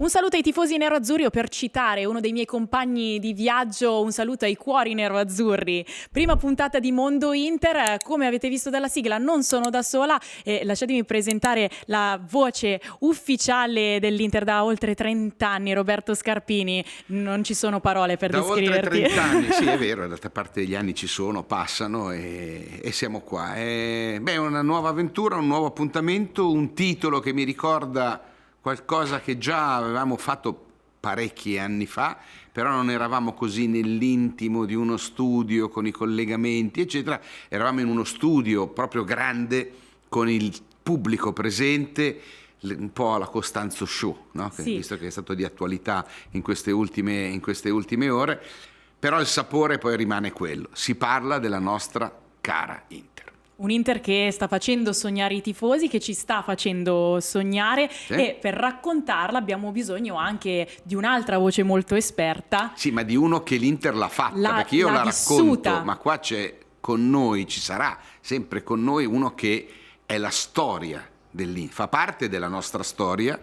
Un saluto ai tifosi nerazzurri, o per citare uno dei miei compagni di viaggio, un saluto ai cuori nerazzurri. Prima puntata di Mondo Inter, come avete visto dalla sigla non sono da sola e lasciatemi presentare la voce ufficiale dell'Inter da oltre 30 anni, Roberto Scarpini. Non ci sono parole per descriverti. Da oltre 30 anni, sì è vero, d'altra parte gli anni ci sono, passano e siamo qua. È una nuova avventura, un nuovo appuntamento, un titolo che mi ricorda qualcosa che già avevamo fatto parecchi anni fa, però non eravamo così nell'intimo di uno studio con i collegamenti eccetera, eravamo in uno studio proprio grande con il pubblico presente, un po' alla Costanzo Show, no? Sì. Visto che è stato di attualità in queste ultime ore, però il sapore poi rimane quello, si parla della nostra cara Inter. Un Inter che sta facendo sognare i tifosi, che ci sta facendo sognare, sì. E per raccontarla abbiamo bisogno anche di un'altra voce molto esperta. Sì, ma di uno che l'Inter l'ha fatta, perché io la racconto, ma qua c'è con noi, ci sarà sempre con noi uno che è la storia dell'Inter, fa parte della nostra storia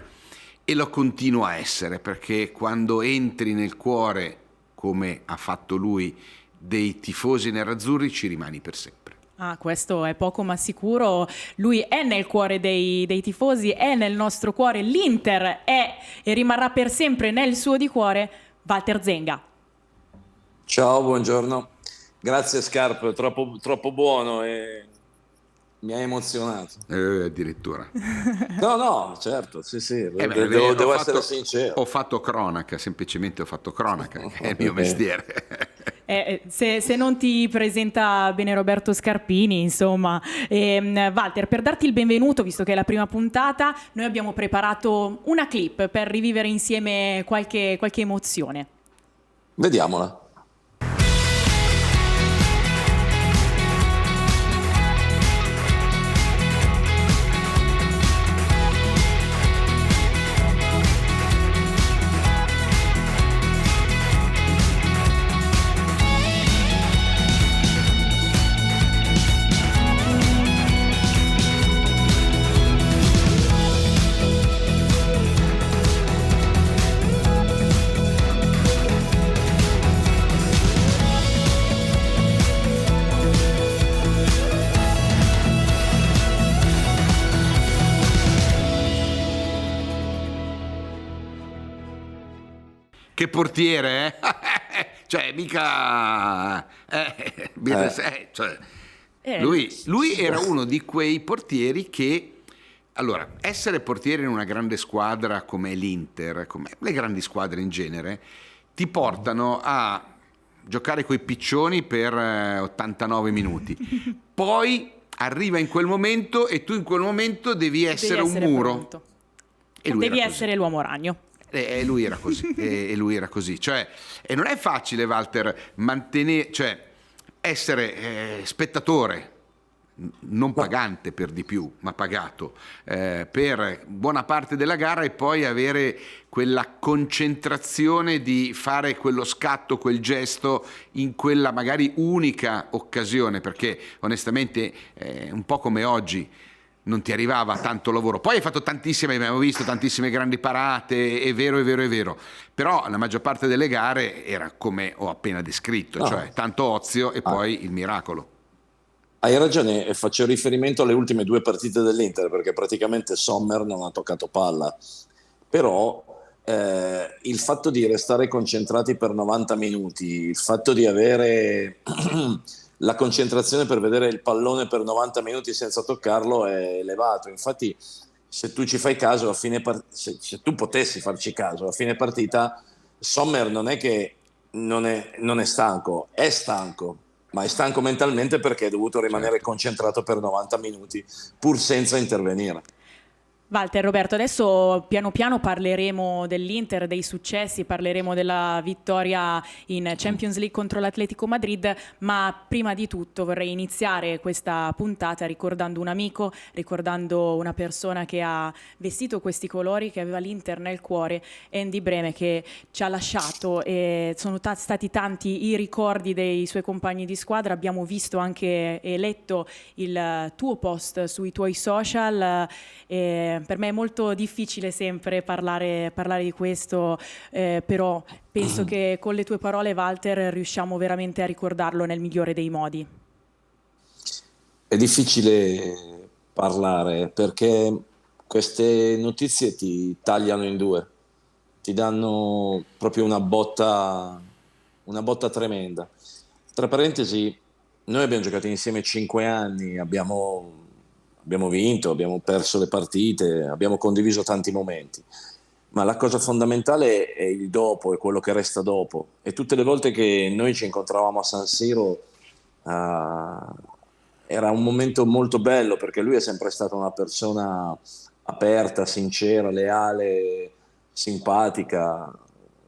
e lo continua a essere, perché quando entri nel cuore, come ha fatto lui, dei tifosi nerazzurri, ci rimani per sempre. Ah, questo è poco ma sicuro. Lui è nel cuore dei tifosi, è nel nostro cuore. L'Inter è e rimarrà per sempre nel suo di cuore. Walter Zenga. Ciao, buongiorno. Grazie Scarp, troppo buono e mi ha emozionato. Addirittura. No, certo, sì. Devo essere sincero. Ho fatto cronaca, semplicemente ho fatto cronaca, è il mio mestiere. Se non ti presenta bene Roberto Scarpini, insomma. Walter, per darti il benvenuto, visto che è la prima puntata, noi abbiamo preparato una clip per rivivere insieme qualche emozione. Vediamola. Che portiere, cioè mica lui era uno di quei portieri che, allora, essere portiere in una grande squadra come l'Inter, come le grandi squadre in genere, ti portano a giocare coi piccioni per 89 minuti, poi arriva in quel momento e tu in quel momento devi essere un muro pronto. E devi essere l'uomo ragno. E lui era così, cioè, e non è facile, Walter, mantenere, cioè essere spettatore, non pagante per di più, ma pagato per buona parte della gara, e poi avere quella concentrazione di fare quello scatto, quel gesto in quella magari unica occasione, perché onestamente un po' come oggi non ti arrivava tanto lavoro. Poi hai fatto abbiamo visto tantissime grandi parate, è vero, però la maggior parte delle gare era come ho appena descritto, cioè tanto ozio e poi il miracolo. Hai ragione, e faccio riferimento alle ultime due partite dell'Inter, perché praticamente Sommer non ha toccato palla, però il fatto di restare concentrati per 90 minuti, il fatto di avere la concentrazione per vedere il pallone per 90 minuti senza toccarlo è elevato. Infatti, se tu ci fai caso, se tu potessi farci caso, a fine partita Sommer non è che non è stanco, è stanco, ma è stanco mentalmente perché è dovuto rimanere concentrato per 90 minuti pur senza intervenire. Walter, Roberto, adesso piano piano parleremo dell'Inter, dei successi, parleremo della vittoria in Champions League contro l'Atletico Madrid, ma prima di tutto vorrei iniziare questa puntata ricordando un amico, ricordando una persona che ha vestito questi colori, che aveva l'Inter nel cuore, Andy Brehme, che ci ha lasciato, e sono stati tanti i ricordi dei suoi compagni di squadra. Abbiamo visto anche e letto il tuo post sui tuoi social, per me è molto difficile sempre parlare di questo, però penso che con le tue parole, Walter, riusciamo veramente a ricordarlo nel migliore dei modi. È difficile parlare perché queste notizie ti tagliano in due, ti danno proprio una botta tremenda. Tra parentesi, noi abbiamo giocato insieme 5 anni, abbiamo vinto, abbiamo perso le partite, abbiamo condiviso tanti momenti. Ma la cosa fondamentale è il dopo, è quello che resta dopo. E tutte le volte che noi ci incontravamo a San Siro, era un momento molto bello perché lui è sempre stato una persona aperta, sincera, leale, simpatica.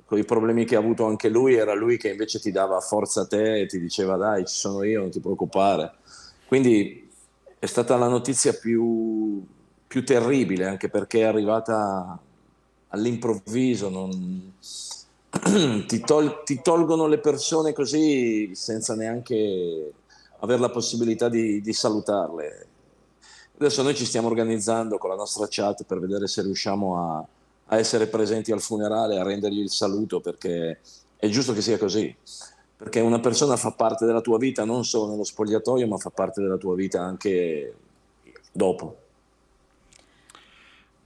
Con i problemi che ha avuto anche lui, era lui che invece ti dava forza a te e ti diceva dai, ci sono io, non ti preoccupare. Quindi è stata la notizia più terribile, anche perché è arrivata all'improvviso, ti tolgono le persone così senza neanche avere la possibilità di salutarle. Adesso noi ci stiamo organizzando con la nostra chat per vedere se riusciamo a essere presenti al funerale, a rendergli il saluto, perché è giusto che sia così, perché una persona fa parte della tua vita non solo nello spogliatoio, ma fa parte della tua vita anche dopo.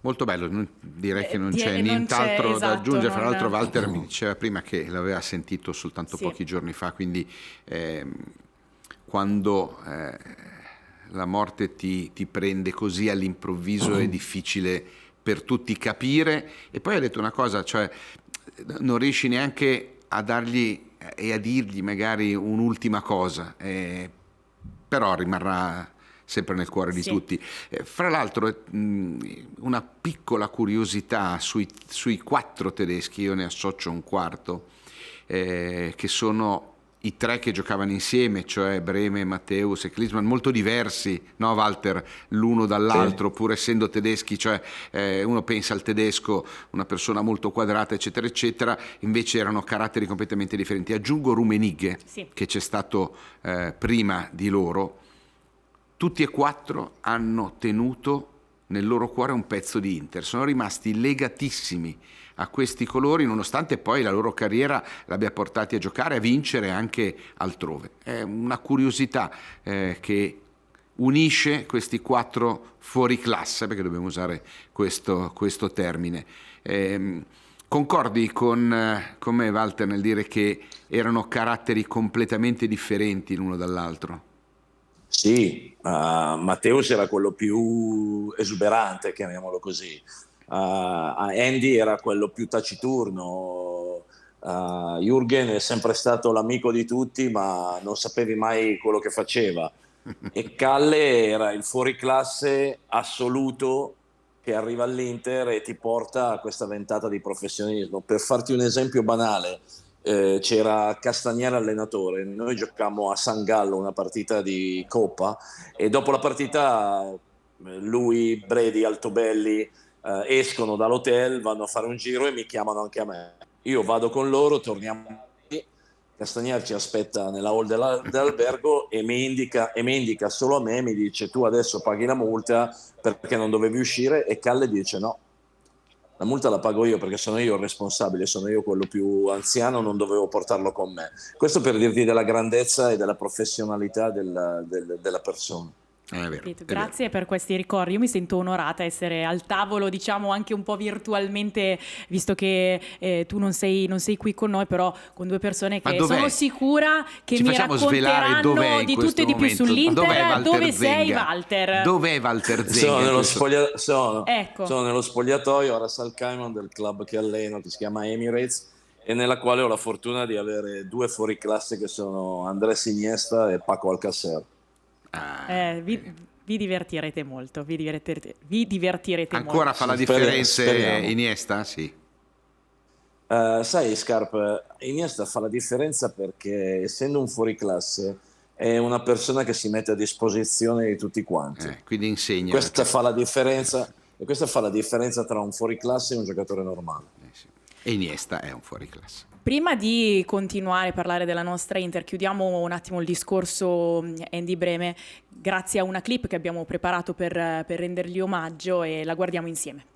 Molto bello, direi che non c'è nient'altro da esatto, aggiungere. Fra l'altro Walter mi diceva prima che l'aveva sentito soltanto Sì. pochi giorni fa, quindi quando la morte ti prende così all'improvviso è difficile per tutti capire. E poi ha detto una cosa, cioè non riesci neanche a dargli e a dirgli magari un'ultima cosa, però rimarrà sempre nel cuore di Sì. tutti. Fra l'altro una piccola curiosità sui 4 tedeschi, io ne associo un quarto, che sono i 3 che giocavano insieme, cioè Brehme, Matthäus e Klinsmann, molto diversi, no Walter, l'uno dall'altro, Sì. pur essendo tedeschi, cioè uno pensa al tedesco, una persona molto quadrata, eccetera, eccetera, invece erano caratteri completamente differenti. Aggiungo Rummenigge, Sì. che c'è stato prima di loro. Tutti e 4 hanno tenuto nel loro cuore un pezzo di Inter, sono rimasti legatissimi a questi colori, nonostante poi la loro carriera l'abbia portati a giocare, a vincere anche altrove. È una curiosità che unisce questi 4 fuori classe, perché dobbiamo usare questo termine. Concordi con me, Walter, nel dire che erano caratteri completamente differenti l'uno dall'altro? Sì, Matteus era quello più esuberante, chiamiamolo così. Andy era quello più taciturno. Jürgen è sempre stato l'amico di tutti, ma non sapevi mai quello che faceva. E Calle era il fuoriclasse assoluto che arriva all'Inter e ti porta a questa ventata di professionismo. Per farti un esempio banale, c'era Castagniere allenatore, noi giocammo a San Gallo una partita di Coppa e dopo la partita lui, Bredi, Altobelli escono dall'hotel, vanno a fare un giro e mi chiamano anche a me. Io vado con loro, torniamo lì, Castagniere ci aspetta nella hall dell'albergo e mi indica solo a me, mi dice tu adesso paghi la multa perché non dovevi uscire, e Calle dice no, la multa la pago io perché sono io il responsabile, sono io quello più anziano, non dovevo portarlo con me. Questo per dirti della grandezza e della professionalità della persona. È vero, Capito. è vero. Grazie per questi ricordi, io mi sento onorata a essere al tavolo, diciamo anche un po' virtualmente, visto che tu non sei qui con noi, però con 2 persone Ma che dov'è? sono sicura che Ci mi facciamo svelare dov'è racconteranno in di questo tutto e di più momento? sull'Inter. Dov'è Walter Dove sei, Zenga? Walter? Dov'è Walter Zenga? Sono nello, Questo- Ecco. sono nello spogliatoio a Ras Al Khaimah del club che alleno, che si chiama Emirates, e nella quale ho la fortuna di avere 2 fuoriclasse che sono Andrés Iniesta e Paco Alcácer. Vi divertirete molto, vi divertirete Ancora molto. fa la Speriamo. differenza Iniesta? Sì. Sai, Scarp, Iniesta fa la differenza perché essendo un fuoriclasse è una persona che si mette a disposizione di tutti quanti. Quindi insegna. Questa fa la differenza, e questa fa la differenza tra un fuoriclasse e un giocatore normale. Sì. E Iniesta è un fuoriclasse. Prima di continuare a parlare della nostra Inter, chiudiamo un attimo il discorso Andy Breme, grazie a una clip che abbiamo preparato per rendergli omaggio e la guardiamo insieme.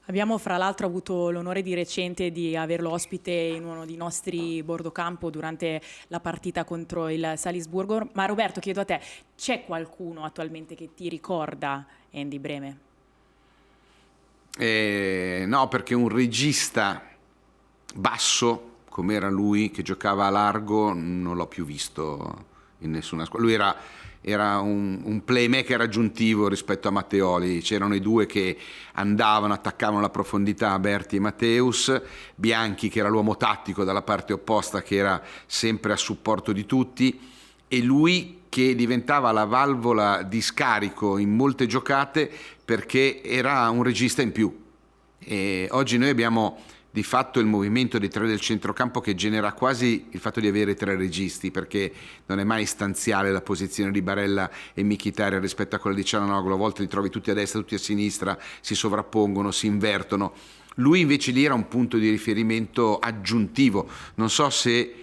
Abbiamo fra l'altro avuto l'onore di recente di averlo ospite in uno dei nostri bordocampo durante la partita contro il Salisburgo. Ma Roberto, chiedo a te, c'è qualcuno attualmente che ti ricorda Andy Breme? No, perché un regista basso come era lui, che giocava a largo, non l'ho più visto in nessuna squadra. Lui era un playmaker aggiuntivo rispetto a Matteoli. C'erano i due che andavano, attaccavano la profondità, Berti e Matteus, Bianchi che era l'uomo tattico dalla parte opposta, che era sempre a supporto di tutti, e lui che diventava la valvola di scarico in molte giocate perché era un regista in più. E oggi noi abbiamo di fatto il movimento dei tre del centrocampo che genera quasi il fatto di avere tre registi, perché non è mai stanziale la posizione di Barella e Mkhitaryan rispetto a quella di Çalhanoğlu. A volte li trovi tutti a destra, tutti a sinistra, si sovrappongono, si invertono. Lui invece lì era un punto di riferimento aggiuntivo. Non so se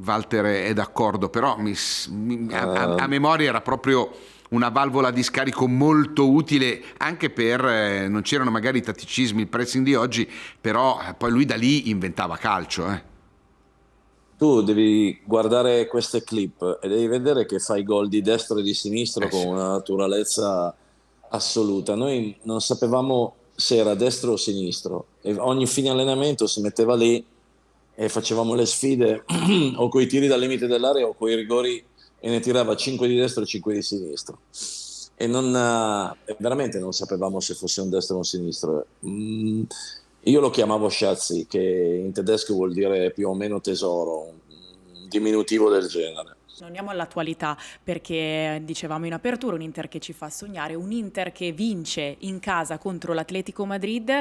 Walter è d'accordo, però a memoria era proprio una valvola di scarico molto utile, anche per non c'erano magari i tatticismi, il pressing di oggi, però poi lui da lì inventava calcio. Tu devi guardare queste clip e devi vedere che fa i gol di destra e di sinistra con una naturalezza assoluta. Noi non sapevamo se era destro o sinistro e ogni fine allenamento si metteva lì e facevamo le sfide o coi tiri dal limite dell'area o coi rigori, e ne tirava 5 di destra e 5 di sinistro, e veramente non sapevamo se fosse un destro o un sinistro. Io lo chiamavo Schatzi, che in tedesco vuol dire più o meno tesoro, un diminutivo del genere. Andiamo all'attualità, perché dicevamo in apertura un Inter che ci fa sognare, un Inter che vince in casa contro l'Atletico Madrid.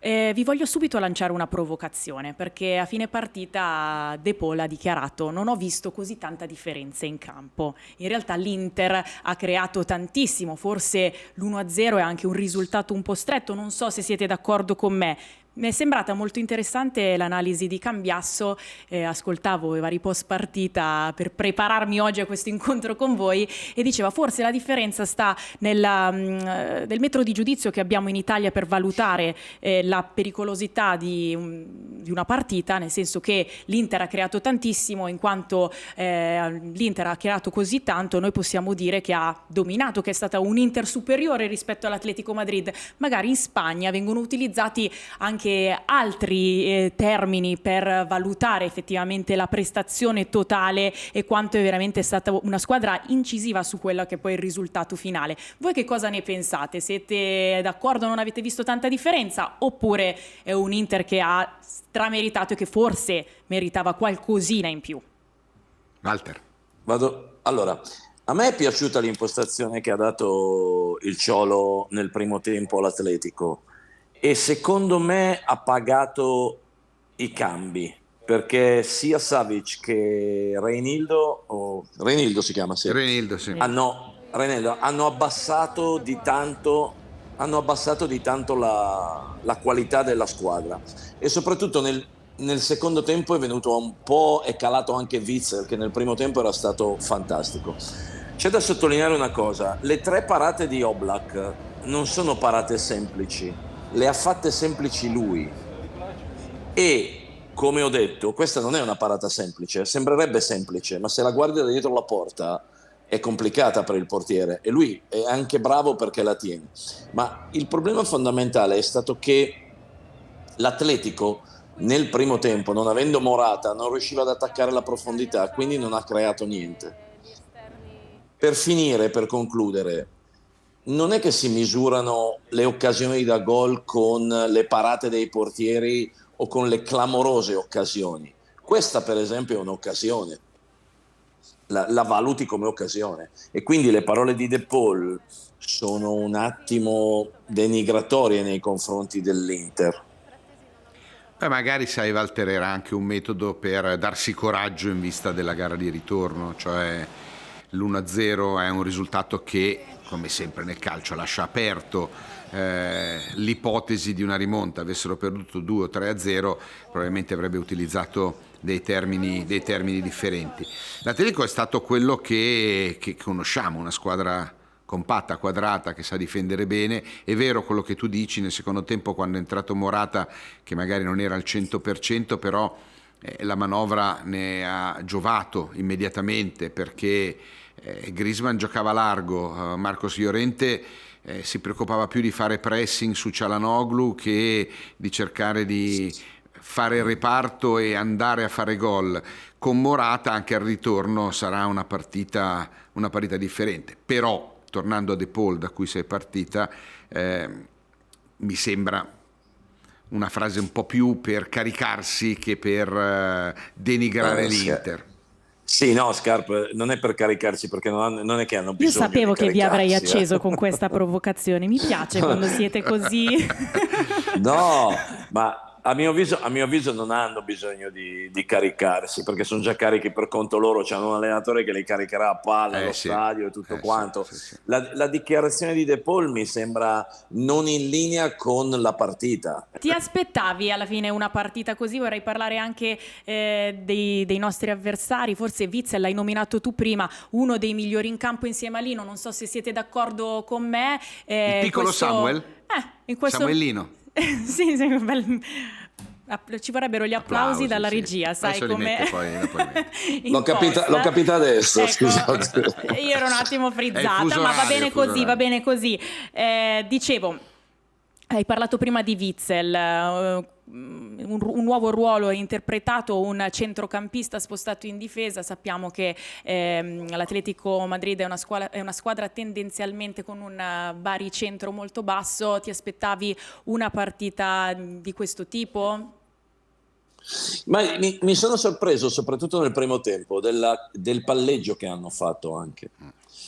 Vi voglio subito lanciare una provocazione, perché a fine partita De Paul ha dichiarato: non ho visto così tanta differenza in campo. In realtà l'Inter ha creato tantissimo, forse l'1-0 è anche un risultato un po' stretto, non so se siete d'accordo con me. Mi è sembrata molto interessante l'analisi di Cambiasso, ascoltavo i vari post partita per prepararmi oggi a questo incontro con voi, e diceva forse la differenza sta nel metro di giudizio che abbiamo in Italia per valutare la pericolosità di una partita, nel senso che l'Inter ha creato tantissimo, in quanto l'Inter ha creato così tanto, noi possiamo dire che ha dominato, che è stata un Inter superiore rispetto all'Atletico Madrid. Magari in Spagna vengono utilizzati anche altri termini per valutare effettivamente la prestazione totale e quanto è veramente stata una squadra incisiva su quello che poi è il risultato finale. Voi che cosa ne pensate? Siete d'accordo, non avete visto tanta differenza, oppure è un Inter che ha strameritato e che forse meritava qualcosina in più? Walter. Allora, a me è piaciuta l'impostazione che ha dato il Cholo nel primo tempo all'Atletico, e secondo me ha pagato i cambi, perché sia Savic che Reinildo si chiama, sì. Reinildo, sì. hanno abbassato di tanto la qualità della squadra, e soprattutto nel secondo tempo è calato anche Witsel, che nel primo tempo era stato fantastico. C'è da sottolineare una cosa: le 3 parate di Oblak non sono parate semplici, le ha fatte semplici lui. E come ho detto, questa non è una parata semplice, sembrerebbe semplice, ma se la guardi da dietro la porta è complicata per il portiere e lui è anche bravo perché la tiene. Ma il problema fondamentale è stato che l'Atletico nel primo tempo, non avendo Morata, non riusciva ad attaccare la profondità, quindi non ha creato niente. Per finire, per concludere, non è che si misurano le occasioni da gol con le parate dei portieri o con le clamorose occasioni. Questa, per esempio, è un'occasione. La valuti come occasione. E quindi le parole di De Paul sono un attimo denigratorie nei confronti dell'Inter. Magari, sai, Walter, era anche un metodo per darsi coraggio in vista della gara di ritorno, cioè l'1-0 è un risultato che, come sempre nel calcio, lascia aperto l'ipotesi di una rimonta. Avessero perduto 2 o 3-0, probabilmente avrebbe utilizzato dei termini differenti. L'Atletico è stato quello che conosciamo, una squadra compatta, quadrata, che sa difendere bene. È vero quello che tu dici, nel secondo tempo, quando è entrato Morata, che magari non era al 100%, però la manovra ne ha giovato immediatamente, perché Griezmann giocava largo, Marcos Llorente si preoccupava più di fare pressing su Çalhanoğlu che di cercare di fare il reparto e andare a fare gol. Con Morata anche al ritorno sarà una partita differente, però tornando a De Paul, da cui sei partita, mi sembra una frase un po' più per caricarsi che per denigrare l'Inter. Sì, no, Scarp, non è per caricarsi, perché non è che hanno bisogno. Io sapevo di che vi avrei caricarsi, acceso con questa provocazione. Mi piace quando siete così. No, ma a mio avviso non hanno bisogno di caricarsi, perché sono già carichi per conto loro, c'hanno un allenatore che li caricherà a palla allo stadio e tutto quanto. Sì. La dichiarazione di De Paul mi sembra non in linea con la partita. Ti aspettavi alla fine una partita così? Vorrei parlare anche dei nostri avversari. Forse Witsel l'hai nominato tu prima, uno dei migliori in campo insieme a Lino. Non so se siete d'accordo con me. Il piccolo Samuel? Samuelino. Sì, ci vorrebbero gli applausi dalla regia, sai come. L'ho capita adesso, ecco, scusate. Io ero un attimo frizzata, ma va bene così. Dicevo, hai parlato prima di Witsel, un nuovo ruolo interpretato, un centrocampista spostato in difesa. Sappiamo che l'Atletico Madrid è una squadra tendenzialmente con un baricentro molto basso. Ti aspettavi una partita di questo tipo? Ma mi sono sorpreso soprattutto nel primo tempo del palleggio che hanno fatto anche,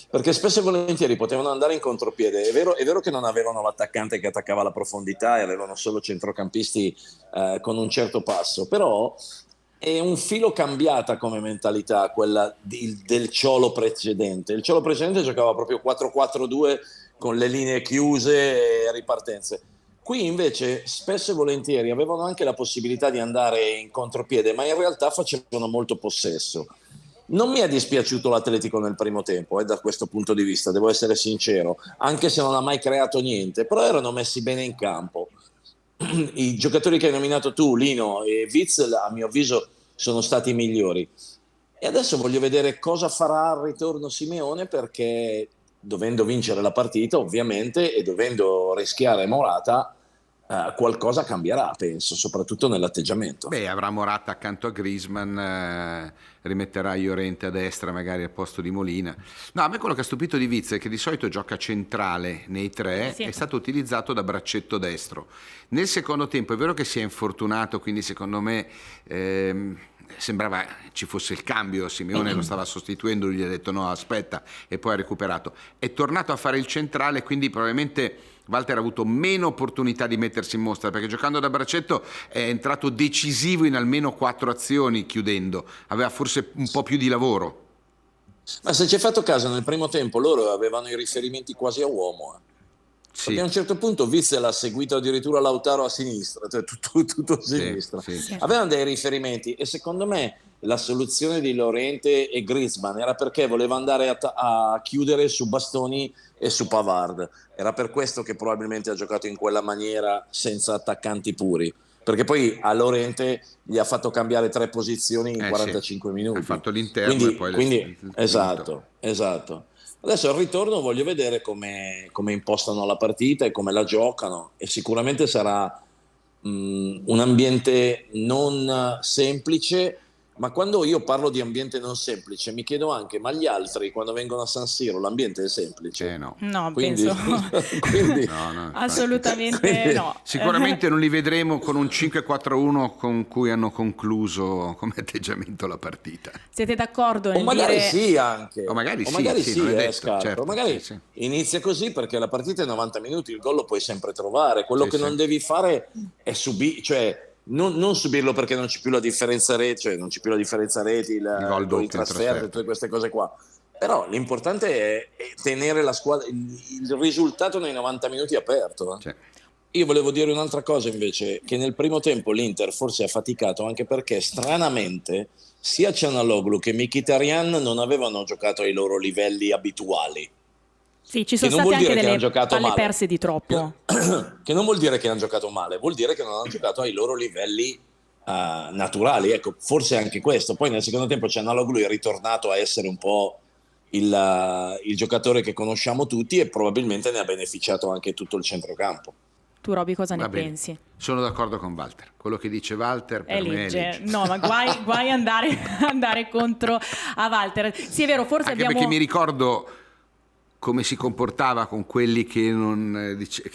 perché spesso e volentieri potevano andare in contropiede. È vero che non avevano l'attaccante che attaccava la profondità e avevano solo centrocampisti con un certo passo, però è un filo cambiata come mentalità quella del Cholo precedente. Il Cholo precedente giocava proprio 4-4-2 con le linee chiuse e ripartenze. Qui invece spesso e volentieri avevano anche la possibilità di andare in contropiede, ma in realtà facevano molto possesso. Non mi è dispiaciuto l'Atletico nel primo tempo, da questo punto di vista, devo essere sincero, anche se non ha mai creato niente, però erano messi bene in campo. I giocatori che hai nominato tu, Lino e Witsel, a mio avviso sono stati i migliori. E adesso voglio vedere cosa farà al ritorno Simeone, perché dovendo vincere la partita ovviamente e dovendo rischiare Morata, qualcosa cambierà, penso, soprattutto nell'atteggiamento. Avrà Morata accanto a Griezmann, rimetterà Llorente a destra magari al posto di Molina. No, a me quello che ha stupito di Witsel è che di solito gioca centrale nei tre, sì. È stato utilizzato da braccetto destro. Nel secondo tempo è vero che si è infortunato, quindi secondo me sembrava ci fosse il cambio, Simeone lo stava sostituendo, lui gli ha detto no, aspetta, e poi ha recuperato. È tornato a fare il centrale, quindi probabilmente Walter ha avuto meno opportunità di mettersi in mostra, perché giocando da braccetto è entrato decisivo in almeno 4 azioni chiudendo, aveva forse un po' più di lavoro. Ma se ci hai fatto caso, nel primo tempo loro avevano i riferimenti quasi a uomo. Sì. Perché a un certo punto Witsel ha seguito addirittura Lautaro a sinistra, cioè tutto a sinistra. Sì. Avevano dei riferimenti e secondo me la soluzione di Llorente e Griezmann era perché voleva andare a chiudere su Bastoni e su Pavard. Era per questo che probabilmente ha giocato in quella maniera senza attaccanti puri. perché poi a Llorente gli ha fatto cambiare 3 posizioni in 45 minuti. Ha fatto l'interno e poi quindi esatto. Adesso al ritorno voglio vedere come impostano la partita e come la giocano, e sicuramente sarà un ambiente non semplice. Ma quando io parlo di ambiente non semplice, mi chiedo anche, ma gli altri quando vengono a San Siro l'ambiente è semplice? No. No, Quindi, penso No, assolutamente no. Sicuramente non li vedremo con un 5-4-1 con cui hanno concluso come atteggiamento la partita. Siete d'accordo o nel magari dire... sì anche, O magari o magari sì, sì, non è detto, Scarpa. certo, Magari sì. inizia così perché la partita è 90 minuti, il gol lo puoi sempre trovare. Quello Sì, che sì. non devi fare è cioè non subirlo perché non c'è più la differenza reti, cioè non c'è più la differenza reti, Il gol il gol in doppio in trasferta, trasferta. tutte queste cose qua. Però l'importante è tenere la squadra, il risultato nei 90 minuti aperto. Sì. Io volevo dire un'altra cosa invece, che nel primo tempo l'Inter forse ha faticato anche perché stranamente sia Cianaloglu che Mkhitaryan non avevano giocato ai loro livelli abituali. Sì, ci Che sono non vuol state anche dire che hanno delle giocato palle male. perse di troppo. Che non vuol dire che hanno giocato male, vuol dire che non hanno giocato ai loro livelli naturali. Ecco, forse anche questo. Poi nel secondo tempo Cianaloglu è ritornato a essere un po' il giocatore che conosciamo tutti e probabilmente ne ha beneficiato anche tutto il centrocampo. Tu, Roby, cosa Va ne bene. pensi? Sono d'accordo con Walter. Quello che dice Walter per me è legge. No, ma guai andare contro a Walter. Sì, è vero, forse Anche abbiamo... perché mi ricordo come si comportava con quelli che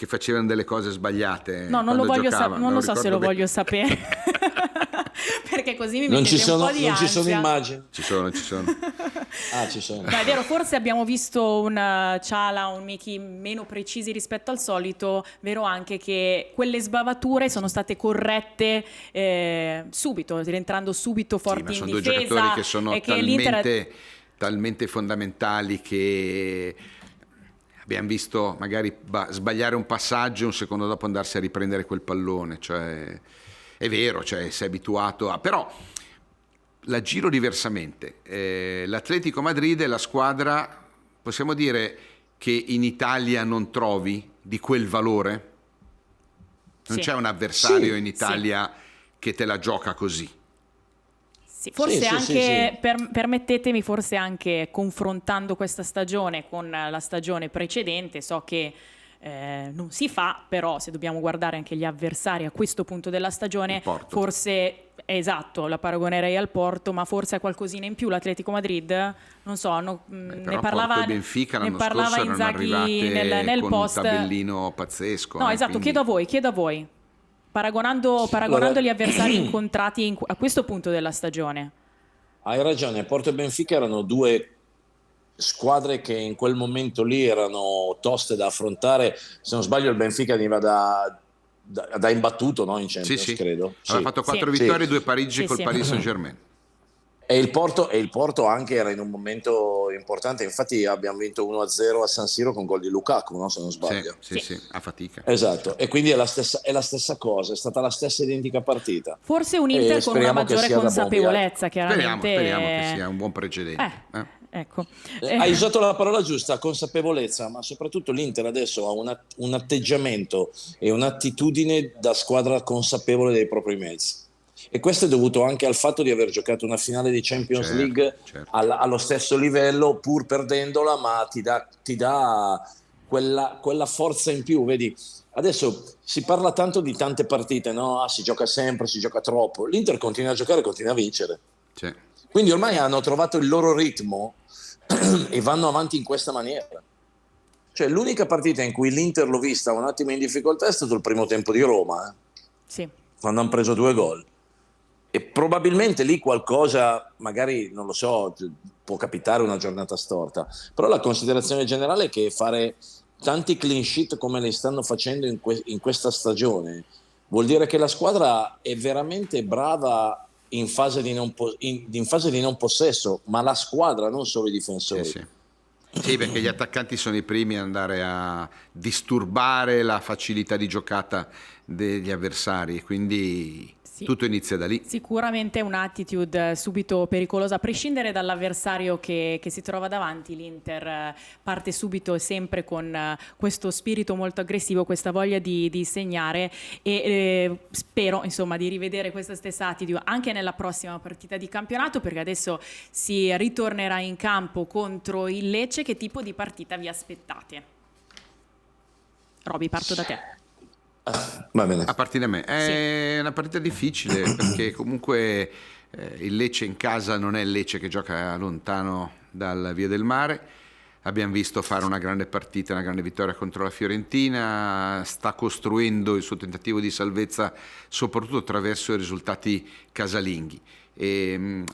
facevano delle cose sbagliate. No, non lo voglio giocava. non lo so se lo bene. voglio sapere. Perché così mi Non mettete un po' di non ci ansia. sono immagini. Ci sono. Ci sono. No, è vero, forse abbiamo visto un Ciala, un Miki meno precisi rispetto al solito, vero anche che quelle sbavature sono state corrette subito, rientrando subito forti Ma in sono due difesa. giocatori che sono e che l'Inter... talmente fondamentali che abbiamo visto magari sbagliare un passaggio e un secondo dopo andarsi a riprendere quel pallone. Cioè, è vero, cioè, sei abituato a... Però la giro diversamente. L'Atletico Madrid è la squadra, possiamo dire, che in Italia non trovi di quel valore? Non c'è un avversario in Italia che te la gioca così. Sì, forse Sì, anche, sì. permettetemi, forse anche confrontando questa stagione con la stagione precedente, so che non si fa, però se dobbiamo guardare anche gli avversari a questo punto della stagione, forse, esatto, la paragonerei al Porto, ma forse ha qualcosina in più l'Atletico Madrid, non so, ne parlava, Porto e Benfica l'anno parlava scorso erano Inzaghi arrivate nel con post. un tabellino pazzesco. No, esatto, quindi... chiedo a voi. Paragonando gli avversari incontrati a questo punto della stagione. Hai ragione, Porto e Benfica erano due squadre che in quel momento lì erano toste da affrontare. Se non sbaglio il Benfica veniva da imbattuto, no? In Champions, credo. Aveva fatto 4 vittorie e 2 pareggi col Paris Saint-Germain. E il Porto anche era in un momento importante, infatti abbiamo vinto 1-0 a San Siro con gol di Lukaku, no? Se non sbaglio. Sì, a fatica. Esatto, e quindi è la stessa cosa, è stata la stessa identica partita. Forse un Inter con una maggiore consapevolezza, chiaramente. Speriamo che sia un buon precedente. Ecco. Hai usato la parola giusta, consapevolezza, ma soprattutto l'Inter adesso ha un atteggiamento e un'attitudine da squadra consapevole dei propri mezzi. E questo è dovuto anche al fatto di aver giocato una finale di Champions League allo stesso livello, pur perdendola, ma ti dà quella forza in più. Vedi, adesso si parla tanto di tante partite, no? Si gioca sempre, si gioca troppo. L'Inter continua a giocare, continua a vincere. Quindi ormai hanno trovato il loro ritmo e vanno avanti in questa maniera. Cioè, l'unica partita in cui l'Inter l'ho vista un attimo in difficoltà è stato il primo tempo di Roma, quando hanno preso 2 gol. E probabilmente lì qualcosa, magari, non lo so, può capitare una giornata storta, però la considerazione generale è che fare tanti clean sheet come le stanno facendo in questa stagione vuol dire che la squadra è veramente brava in fase di non possesso, ma la squadra, non solo i difensori. Sì, perché gli attaccanti sono i primi ad andare a disturbare la facilità di giocata degli avversari, quindi Sì. tutto inizia da lì. Sicuramente un'attitude subito pericolosa, a prescindere dall'avversario che si trova davanti. L'Inter parte subito e sempre con questo spirito molto aggressivo, questa voglia di segnare, e spero insomma di rivedere questa stessa attitude anche nella prossima partita di campionato, perché adesso si ritornerà in campo contro il Lecce. Che tipo di partita vi aspettate? Roby, parto da te. Va bene. A partire da me, è una partita difficile perché comunque il Lecce in casa non è il Lecce che gioca lontano dal Via del Mare. Abbiamo visto fare una grande partita, una grande vittoria contro la Fiorentina, sta costruendo il suo tentativo di salvezza soprattutto attraverso i risultati casalinghi.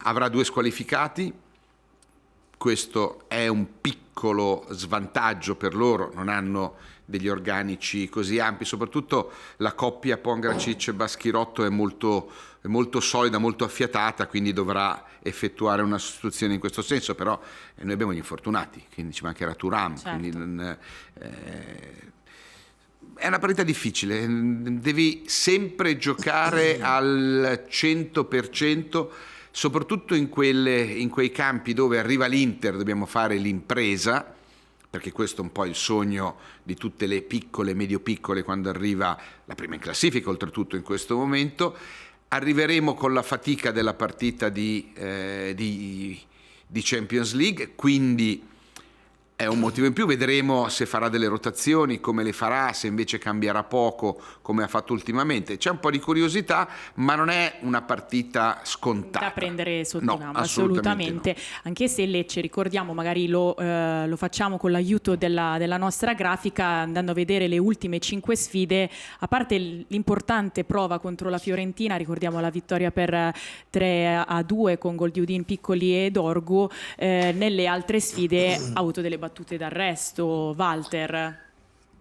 Avrà 2 squalificati, questo è un piccolo svantaggio per loro, non hanno degli organici così ampi, soprattutto la coppia Pongracic-Baschirotto è molto solida, molto affiatata, quindi dovrà effettuare una sostituzione in questo senso, però noi abbiamo gli infortunati, quindi ci mancherà Thuram, Certo. quindi è una partita difficile, devi sempre giocare al 100%, soprattutto in quei campi dove arriva l'Inter, dobbiamo fare l'impresa, perché questo è un po' il sogno di tutte le piccole, medio-piccole, quando arriva la prima in classifica, oltretutto in questo momento. Arriveremo con la fatica della partita di Champions League, quindi è un motivo in più. Vedremo se farà delle rotazioni, come le farà, se invece cambierà poco come ha fatto ultimamente. C'è un po' di curiosità, ma non è una partita scontata Da prendere sotto No, gamba, assolutamente assolutamente. Anche se Lecce, ricordiamo, magari lo facciamo con l'aiuto della nostra grafica, andando a vedere le ultime 5 sfide, a parte l'importante prova contro la Fiorentina, ricordiamo la vittoria per 3-2 con gol di Udin, Piccoli e Dorgu, nelle altre sfide ha avuto delle battute d'arresto. Walter?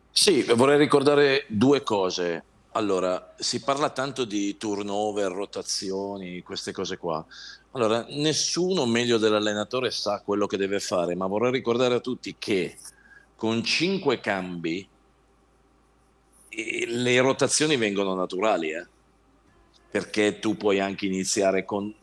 Sì, vorrei ricordare 2 cose. Allora, si parla tanto di turnover, rotazioni, queste cose qua. Allora, nessuno meglio dell'allenatore sa quello che deve fare, ma vorrei ricordare a tutti che con 5 cambi le rotazioni vengono naturali, perché tu puoi anche iniziare con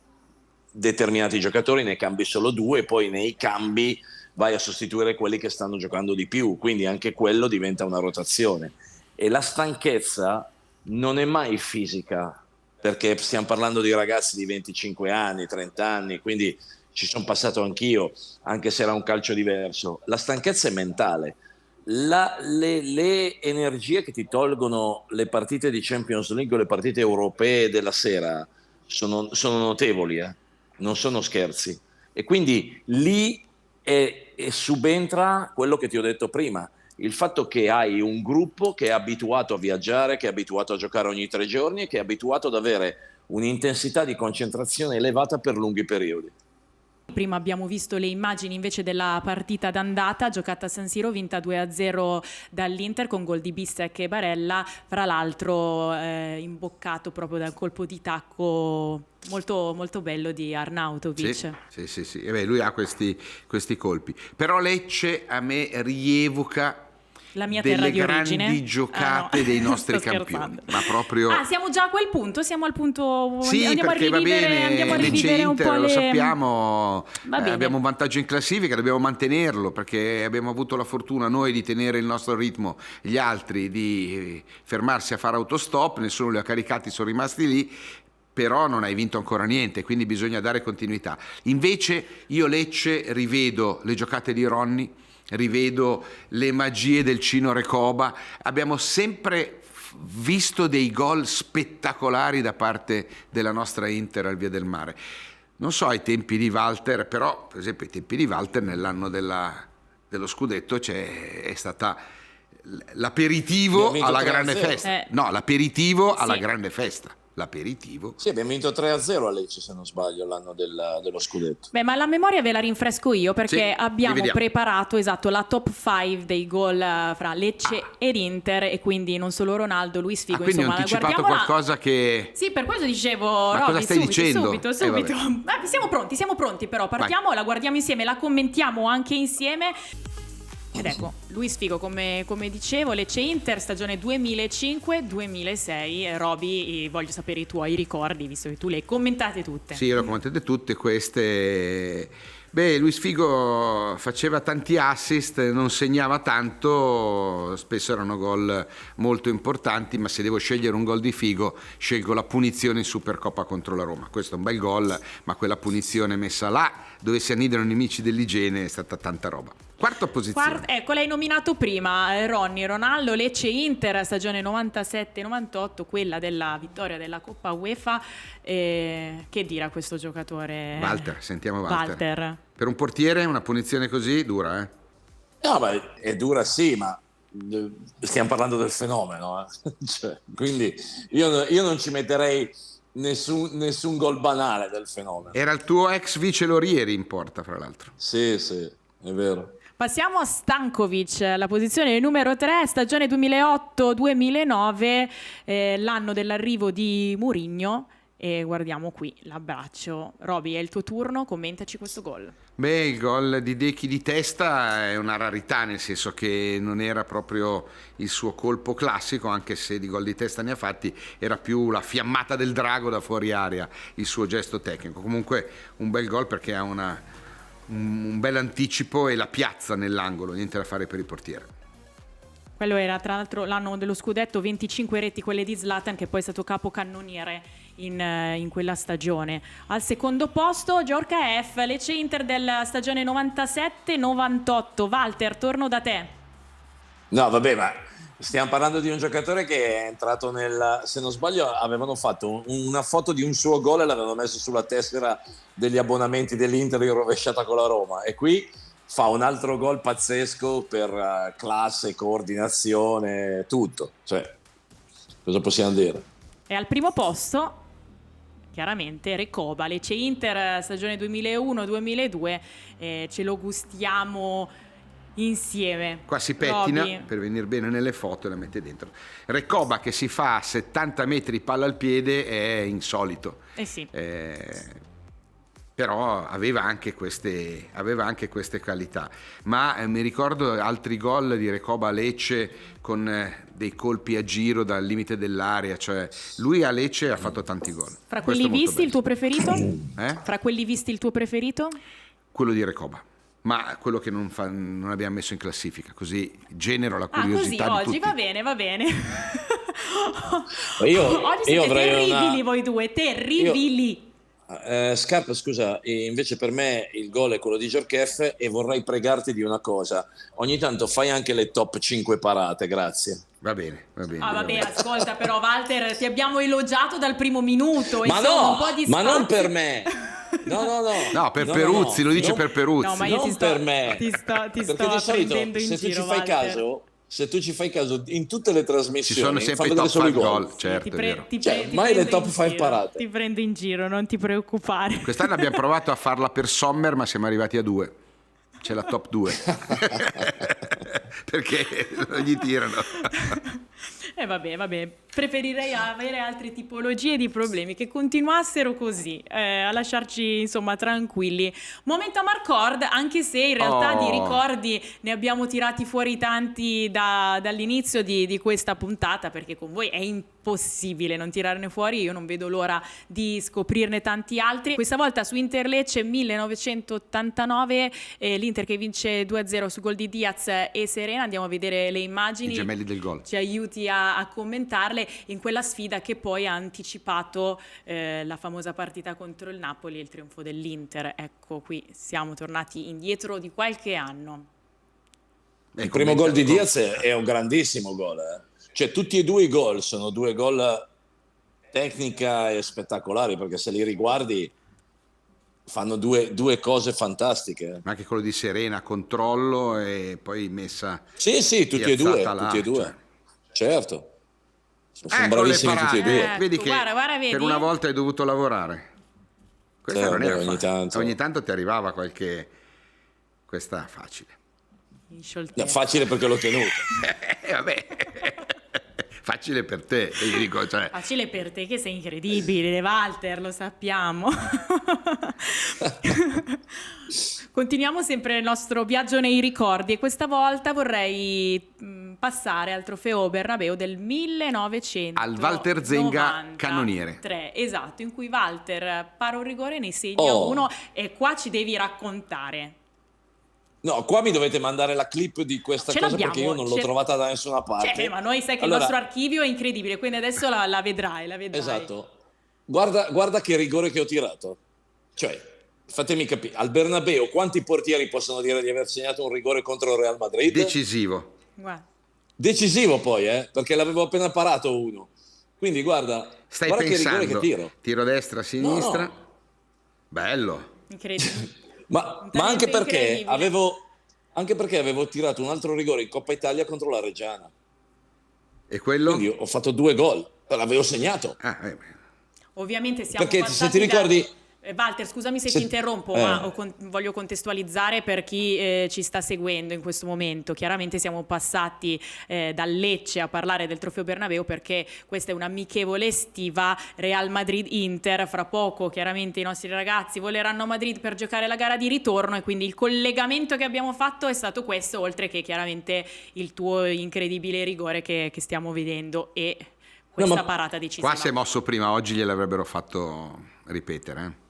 determinati giocatori, ne cambi solo 2, poi nei cambi vai a sostituire quelli che stanno giocando di più, quindi anche quello diventa una rotazione. E la stanchezza non è mai fisica, perché stiamo parlando di ragazzi di 25 anni, 30 anni, quindi ci sono passato anch'io, anche se era un calcio diverso. La stanchezza è mentale. Le energie che ti tolgono le partite di Champions League o le partite europee della sera sono notevoli, non sono scherzi. E quindi lì e subentra quello che ti ho detto prima, il fatto che hai un gruppo che è abituato a viaggiare, che è abituato a giocare ogni 3 giorni e che è abituato ad avere un'intensità di concentrazione elevata per lunghi periodi. Prima abbiamo visto le immagini invece della partita d'andata, giocata a San Siro, vinta 2-0 dall'Inter con gol di Bissek e Barella, fra l'altro imboccato proprio dal colpo di tacco molto, molto bello di Arnautovic. Sì. E lui ha questi colpi. Però Lecce a me rievoca la mia terra delle di origine. grandi giocate dei nostri Sto campioni. scherzando. Ma proprio... siamo già a quel punto, siamo al punto... Sì, andiamo perché va bene, andiamo a rivedere un Lecce-Inter, po' lo le... sappiamo, Va bene. abbiamo un vantaggio in classifica, dobbiamo mantenerlo, perché abbiamo avuto la fortuna noi di tenere il nostro ritmo, gli altri di fermarsi a fare autostop, nessuno li ha caricati, sono rimasti lì, però non hai vinto ancora niente, quindi bisogna dare continuità. Invece io Lecce rivedo le giocate di Ronny, rivedo le magie del Cino Recoba, abbiamo sempre visto dei gol spettacolari da parte della nostra Inter al Via del Mare. Non so ai tempi di Walter, però per esempio ai tempi di Walter nell'anno dello scudetto è stata l'aperitivo alla grande festa. No, l'aperitivo alla grande festa. L'aperitivo. Sì, abbiamo vinto 3-0 a Lecce, se non sbaglio, l'anno dello scudetto. Beh, ma la memoria ve la rinfresco io, perché Sì, abbiamo rivediamo. preparato la top 5 dei gol fra Lecce ed Inter, e quindi non solo Ronaldo, Luis Figo, Quindi ho insomma, anticipato guardiamola. qualcosa che... Sì, per questo dicevo, Ma Robby, cosa stai dicendo? subito. Vabbè. Siamo pronti, però partiamo, la guardiamo insieme, la commentiamo anche insieme. Ed ecco, Luis Figo, come dicevo, Lecce Inter, stagione 2005-2006. Roby, voglio sapere i tuoi ricordi, visto che tu le hai commentate tutte. Sì, le ho commentate tutte queste. Beh, Luis Figo faceva tanti assist, non segnava tanto, spesso erano gol molto importanti, ma se devo scegliere un gol di Figo, scelgo la punizione in Supercoppa contro la Roma. Questo è un bel gol, ma quella punizione messa là, dove si annidano i nemici dell'igiene, è stata tanta roba. Quarta posizione. Ecco, l'hai nominato prima, Ronny, Ronaldo, Lecce Inter, stagione 97-98, quella della vittoria della Coppa UEFA. Che dire a questo giocatore? Walter, sentiamo Walter. Walter. Per un portiere una punizione così dura, eh? No, ma è dura sì, ma stiamo parlando del fenomeno, cioè, quindi io non ci metterei nessun gol banale del fenomeno. Era il tuo ex vice Lorieri in porta, fra l'altro. Sì, è vero. Passiamo a Stankovic, la posizione numero 3, stagione 2008-2009, l'anno dell'arrivo di Mourinho. E guardiamo qui l'abbraccio. Roby, è il tuo turno, commentaci questo gol. Beh, il gol di Dechi di testa è una rarità, nel senso che non era proprio il suo colpo classico, anche se di gol di testa ne ha fatti, era più la fiammata del drago da fuori area, il suo gesto tecnico. Comunque un bel gol perché ha un bel anticipo e la piazza nell'angolo, niente da fare per il portiere. Quello era tra l'altro l'anno dello scudetto, 25 reti quelle di Zlatan, che poi è stato capocannoniere in quella stagione. Al secondo posto Giorca F, Lecce Inter della stagione 97-98. Walter, torno da te. No, vabbè, ma stiamo parlando di un giocatore che è entrato se non sbaglio, avevano fatto una foto di un suo gol e l'avevano messo sulla tessera degli abbonamenti dell'Inter rovesciata con la Roma. E qui fa un altro gol pazzesco per classe, coordinazione, tutto. Cioè, cosa possiamo dire? E al primo posto, chiaramente, Recoba, Lecce Inter, stagione 2001-2002, ce lo gustiamo insieme. Qua si pettina Roby, per venire bene nelle foto e la mette dentro. Recoba che si fa a 70 metri palla al piede è insolito. sì. Però aveva anche queste qualità, ma mi ricordo altri gol di Recoba a Lecce con dei colpi a giro dal limite dell'area, cioè lui a Lecce ha fatto tanti gol. Fra quelli visti il tuo preferito? Fra quelli visti il tuo preferito? Quello di Recoba, ma quello che non abbiamo messo in classifica, così genero la curiosità così, di tutti. oggi va bene. Io oggi siete avrei terribili voi due, terribili. Scarpa, scusa, invece per me il gol è quello di Djorkaeff e vorrei pregarti di una cosa: ogni tanto fai anche le top 5 parate, grazie. Va bene. Vabbè, ascolta però Walter, ti abbiamo elogiato dal primo minuto. Ma insomma, no, un po' di ma non spazio. per me. No, per Peruzzi, lo dice per Peruzzi. No, ma io non per me. ti sto Perché di solito, prendendo in giro, se tu ci fai caso, in tutte le trasmissioni ci sono sempre i fanno top vedere 5 solo i gol, certo, è vero. mai le top 5 parate. Ti prendo in giro, non ti preoccupare. Quest'anno abbiamo provato a farla per Sommer, ma siamo arrivati a 2. C'è la top 2. Perché non gli tirano. Vabbè, preferirei avere altre tipologie di problemi che continuassero così, a lasciarci insomma tranquilli. Momento a Marcord, anche se in realtà di ricordi ne abbiamo tirati fuori tanti dall'inizio di questa puntata, perché con voi è impossibile non tirarne fuori. Io non vedo l'ora di scoprirne tanti altri. Questa volta su Inter Lecce 1989, l'Inter che vince 2-0 su gol di Diaz e Serena. Andiamo a vedere le immagini, I gemelli del gol. ci aiuti a commentarle, in quella sfida che poi ha anticipato la famosa partita contro il Napoli e il trionfo dell'Inter. Ecco, qui siamo tornati indietro di qualche anno. Il primo gol di Diaz è un grandissimo gol, Cioè tutti e due i gol sono due gol tecnica e spettacolari, perché se li riguardi fanno due cose fantastiche. Ma anche quello di Serena, controllo e poi messa. Sì, tutti e due. Cioè. Certo. Sono Ecco bravissimi tutti e due. Vedi che guarda, vedi? per una volta hai dovuto lavorare. Questa non era ogni tanto ti arrivava qualche. Questa facile. In scioltezza. Facile perché l'ho tenuto. Vabbè. facile per te. E io dico, cioè, Facile per te che sei incredibile, Walter, lo sappiamo. Continuiamo sempre il nostro viaggio nei ricordi e questa volta vorrei passare al trofeo Bernabeu del 1993. al Walter Zenga cannoniere. Esatto, in cui Walter para un rigore, ne segna uno e qua ci devi raccontare. No, qua mi dovete mandare la clip di questa Ce cosa l'abbiamo, perché io non l'ho trovata da nessuna parte. Ma noi sai che Allora, il nostro archivio è incredibile, quindi adesso la vedrai. esatto. Guarda che rigore che ho tirato. Cioè, fatemi capire, al Bernabeu quanti portieri possono dire di aver segnato un rigore contro il Real Madrid? Decisivo. Guarda. Decisivo poi, perché l'avevo appena parato uno. Quindi guarda Stai che pensando, rigore che tiro. tiro destra, sinistra. No. Bello. Incredibile. Ma talento anche perché incredibile. avevo tirato un altro rigore in Coppa Italia contro la Reggiana. E quello? Quindi ho fatto 2 gol, l'avevo segnato. Ovviamente siamo Perché se passati ti ricordi... Walter, scusami se ti interrompo, ma voglio contestualizzare per chi ci sta seguendo in questo momento. Chiaramente siamo passati dal Lecce a parlare del Trofeo Bernabeu perché questa è un'amichevole estiva Real Madrid-Inter. Fra poco chiaramente i nostri ragazzi voleranno a Madrid per giocare la gara di ritorno e quindi il collegamento che abbiamo fatto è stato questo, oltre che chiaramente il tuo incredibile rigore che stiamo vedendo e questa parata decisiva. Qua si è mosso prima, oggi gliel'avrebbero fatto ripetere.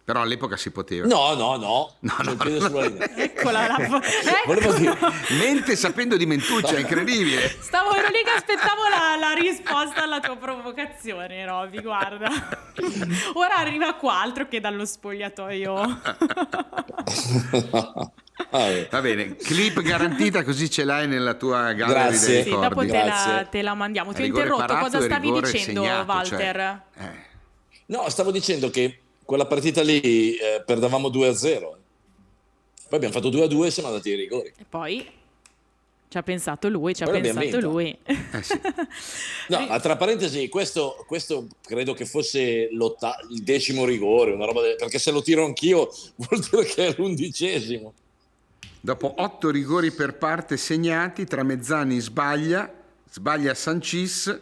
Però all'epoca si poteva. No. Il piede sulla linea. Eccola Volevo dire... Mente sapendo di mentuccia, è incredibile. Ero lì che aspettavo la risposta alla tua provocazione, Roby, guarda. Ora arriva qua, altro che dallo spogliatoio. Va bene, clip garantita così ce l'hai nella tua gallery Grazie. dei Sì, ricordi. dopo te la mandiamo. Ti ho Rigore interrotto, parato cosa e stavi rigore dicendo, segnato, Walter? No, stavo dicendo che quella partita lì perdevamo 2-0. Poi abbiamo fatto 2-2 e siamo andati ai rigori. E poi ci ha pensato lui, Poi l'abbiamo vinta. Sì. No, tra parentesi, questo credo che fosse il 10° rigore, una roba perché se lo tiro anch'io vuol dire che è l'11°. Dopo 8 rigori per parte segnati, Tramezzani sbaglia Sancis,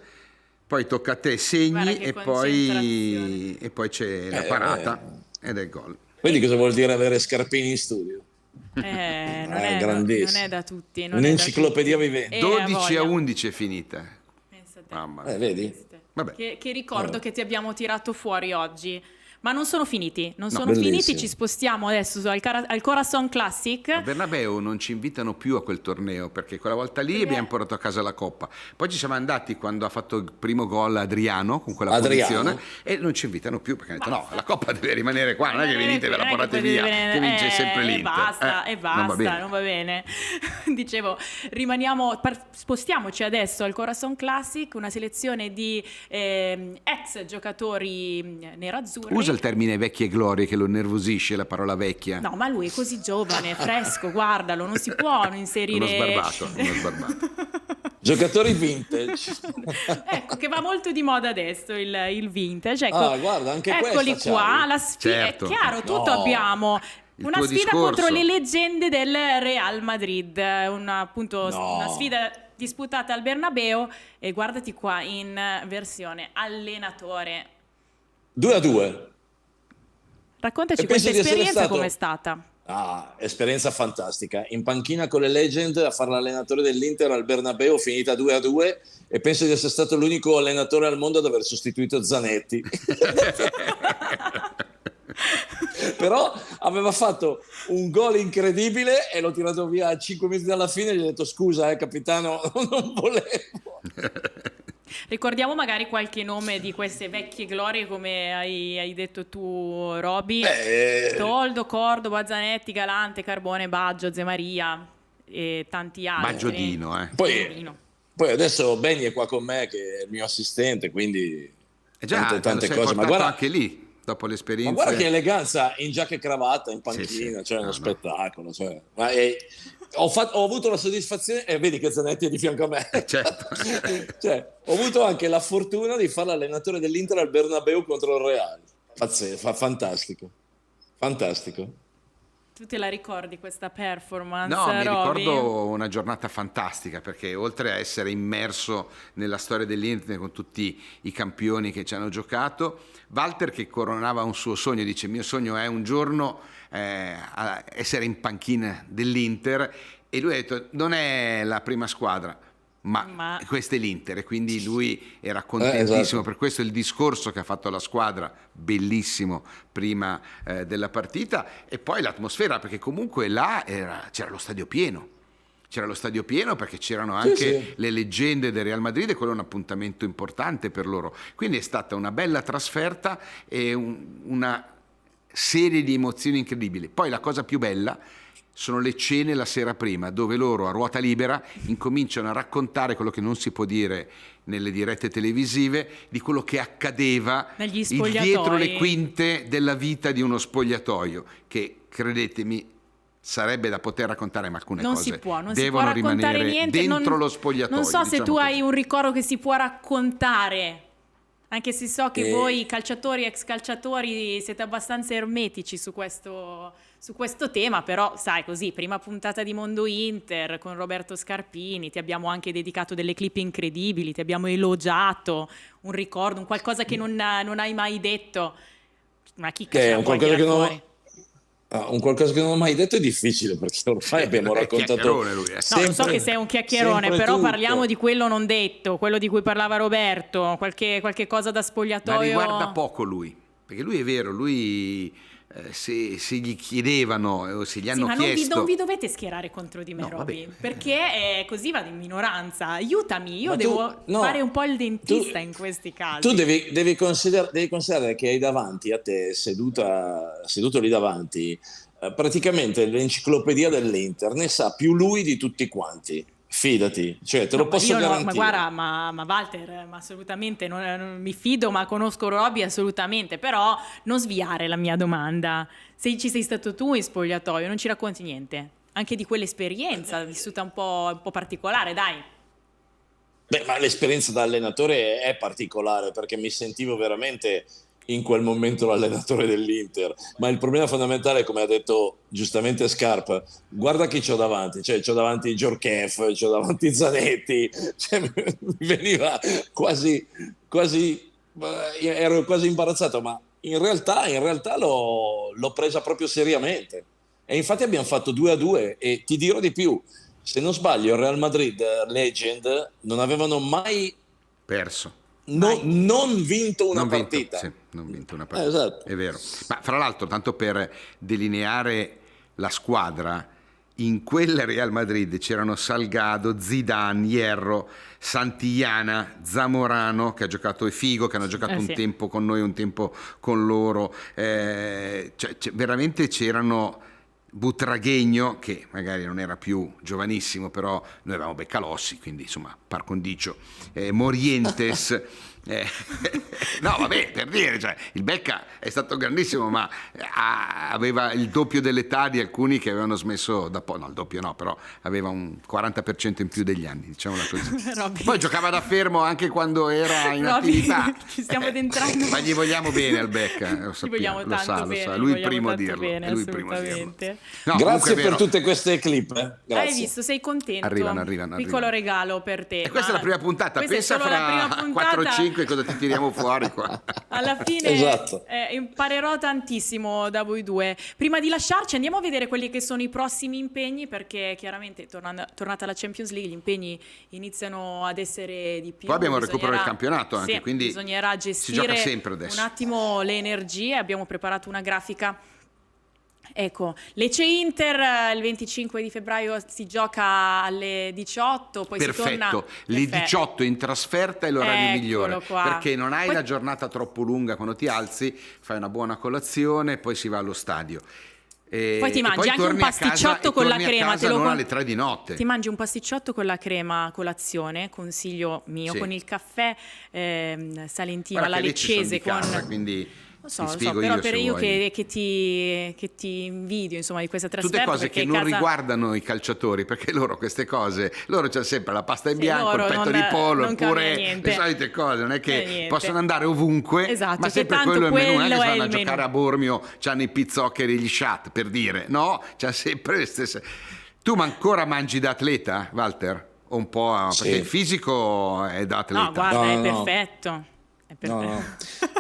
poi tocca a te, segni e poi c'è la parata ed è il gol. Vedi cosa vuol dire avere Scarpini in studio? Non è da tutti. Un'enciclopedia vivente. 12-11 è finita. Mamma vedi? Vabbè. Che ricordo che ti abbiamo tirato fuori oggi. Ma non sono finiti, ci spostiamo adesso al Corazon Classic. A Bernabeu non ci invitano più a quel torneo perché quella volta lì abbiamo portato a casa la Coppa. Poi ci siamo andati quando ha fatto il primo gol Adriano con quella punizione e non ci invitano più perché hanno detto no, la Coppa deve rimanere qua, non è che venite e ve la portate via, che vince sempre l'Inter. Basta, non va bene. Dicevo, spostiamoci adesso al Corazon Classic, una selezione di ex giocatori nerazzurri. Il termine vecchie glorie che lo nervosisce, la parola vecchia. No, ma lui è così giovane, fresco, guardalo, non si può inserire... Uno sbarbato. Giocatori vintage. Ecco, che va molto di moda adesso il vintage. Ecco, guarda, anche eccoli qua, la sfida. Certo. È chiaro, tutto abbiamo... Una sfida contro le leggende del Real Madrid, una sfida disputata al Bernabeu e guardati qua in versione allenatore. 2-2. Raccontaci questa esperienza com'è stata. Esperienza fantastica. In panchina con le legend a fare l'allenatore dell'Inter al Bernabeu, finita 2-2 e penso di essere stato l'unico allenatore al mondo ad aver sostituito Zanetti. Però aveva fatto un gol incredibile e l'ho tirato via a 5 minuti dalla fine e gli ho detto scusa capitano, non volevo. Ricordiamo magari qualche nome di queste vecchie glorie come hai detto tu, Roby. Toldo, Cordoba, Zanetti, Galante, Carbone, Baggio, Zemaria e tanti altri. Baggio Dino, Poi adesso Benny è qua con me che è il mio assistente, quindi tante cose. Ma guarda anche lì, dopo l'esperienza. Ma guarda che eleganza in giacca e cravatta, in panchina, cioè uno spettacolo. Cioè. Ho avuto la soddisfazione, e vedi che Zanetti è di fianco a me. Certo. Cioè, ho avuto anche la fortuna di fare l'allenatore dell'Inter al Bernabeu contro il Real. Pazzesco, fantastico. Tu te la ricordi questa performance, No, mi Roby? ricordo una giornata fantastica perché oltre a essere immerso nella storia dell'Inter con tutti i campioni che ci hanno giocato, Walter che coronava un suo sogno, dice: il mio sogno è un giorno essere in panchina dell'Inter, e lui ha detto: non è la prima squadra, ma questa è l'Inter, e quindi lui era contentissimo. Esatto. Per questo il discorso che ha fatto la squadra, bellissimo, prima della partita, e poi l'atmosfera, perché comunque là c'era lo stadio pieno. C'era lo stadio pieno perché c'erano anche Sì. le leggende del Real Madrid, e quello è un appuntamento importante per loro. Quindi è stata una bella trasferta e una serie di emozioni incredibili. Poi la cosa più bella sono le cene la sera prima, dove loro a ruota libera incominciano a raccontare quello che non si può dire nelle dirette televisive, di quello che accadeva Negli spogliatoi, dietro le quinte della vita di uno spogliatoio, che credetemi sarebbe da poter raccontare, ma alcune non cose si può, non devono si può raccontare rimanere niente. dentro lo spogliatoio. Non so se diciamo tu così. hai un ricordo che si può raccontare, anche se so che voi calciatori, ex calciatori, siete abbastanza ermetici su questo tema, però sai, così, prima puntata di Mondo Inter con Roberto Scarpini, ti abbiamo anche dedicato delle clip incredibili, ti abbiamo elogiato, un ricordo, un qualcosa che non hai mai detto, una chicca ce la puoi tirare fuori. Un qualcosa che non ho mai detto è difficile, perché ormai abbiamo raccontato lui, No, lo so che sei un chiacchierone, però tutto. parliamo di quello non detto, quello di cui parlava Roberto, qualche cosa da Ma spogliatoio. riguarda poco lui, perché lui è vero, lui se gli chiedevano o se gli hanno ma chiesto... non vi dovete schierare contro di me, No, Roby, vabbè. perché così vado in minoranza. Aiutami, io Ma devo no, fare un po' il dentista tu- in questi casi. Tu devi considerare che hai davanti a te, seduto lì davanti, praticamente l'enciclopedia dell'Inter, ne sa più lui di tutti quanti. Fidati, cioè te No, lo posso io no, garantire. ma guarda, ma Walter, ma assolutamente non mi fido, ma conosco Roby assolutamente, però non sviare la mia domanda. Se ci sei stato tu in spogliatoio, non ci racconti niente, anche di quell'esperienza vissuta un po' particolare, dai. Beh, ma l'esperienza da allenatore è particolare, perché mi sentivo veramente in quel momento l'allenatore dell'Inter, ma il problema fondamentale, come ha detto giustamente Scarpa, guarda chi c'ho davanti, cioè c'ho davanti Djorkaeff, c'ho davanti Zanetti, cioè, mi veniva quasi, ero quasi imbarazzato, ma in realtà l'ho presa proprio seriamente, e infatti abbiamo fatto 2-2, e ti dirò di più, se non sbaglio il Real Madrid Legend non avevano mai Perso. non vinto una Non vinto, partita. sì, non vinto una partita. Esatto. È vero. Ma fra l'altro, tanto per delineare la squadra, in quel Real Madrid c'erano Salgado, Zidane, Hierro, Santillana, Zamorano, che ha giocato, e Figo, che hanno giocato un Sì. tempo con noi, un tempo con loro. Veramente c'erano... Butraghegno, che magari non era più giovanissimo, però noi avevamo Beccalossi, quindi insomma par condicio, Morientes, no vabbè, per dire, cioè, il Becca è stato grandissimo, ma aveva il doppio dell'età di alcuni che avevano smesso da poco, no il doppio no, però aveva un 40% in più degli anni, diciamola così. Robby. Poi giocava da fermo anche quando era in Robby, attività. ci stiamo addentrando. Ma gli vogliamo bene al Becca, lo Ci vogliamo sappiamo, lo tanto sa, bene, lui gli il primo a vogliamo tanto dirlo, bene, è lui il primo a dirlo. assolutamente. No, Grazie comunque è per vero. tutte queste clip. Grazie. Hai visto, sei contento? Arrivano. Piccolo regalo per te. E questa è la prima puntata, Questa è pensa solo la prima fra puntata. 4 o 5 cosa ti tiriamo fuori qua. Alla fine Esatto. imparerò tantissimo da voi due. Prima di lasciarci andiamo a vedere quelli che sono i prossimi impegni, perché chiaramente tornata la Champions League gli impegni iniziano ad essere di più. Poi abbiamo il recupero del campionato anche, sì, quindi bisognerà si gestire gioca sempre adesso. un attimo le energie. Abbiamo preparato una grafica. Ecco, Lecce Inter il 25 di febbraio si gioca alle 18, poi si torna... Perfetto, le 18 in trasferta è l'orario Eccolo migliore, qua. perché non hai Poi- la giornata troppo lunga quando ti alzi, fai una buona colazione, poi si va allo stadio. Poi ti mangi anche un torni a casa pasticciotto e con la torni a crema, casa te lo non con- alle 3 di notte. Ti mangi un pasticciotto con la crema a colazione, consiglio mio, Sì. con il caffè salentino Guarda alla che Lecce sono leccese di casa, con... quindi Lo so, io, però se io vuoi. che ti invidio, insomma, di questa Tutte trasferta, cose perché che non casa... riguardano i calciatori, perché loro queste cose, loro c'è sempre la pasta in Sì, bianco, il loro petto non- di pollo, non cambia oppure niente. le solite cose, non è che Niente. possono andare ovunque, Esatto, ma che sempre tanto quello è il menù, non è che quello è vanno a il menù. giocare a Bormio, c'hanno i pizzoccheri, gli shat, per dire, no? C'ha sempre le stesse. Tu ancora mangi da atleta, Walter? O un po', perché il Sì. fisico è da atleta. No, guarda, No, è no, no. perfetto. È No, no,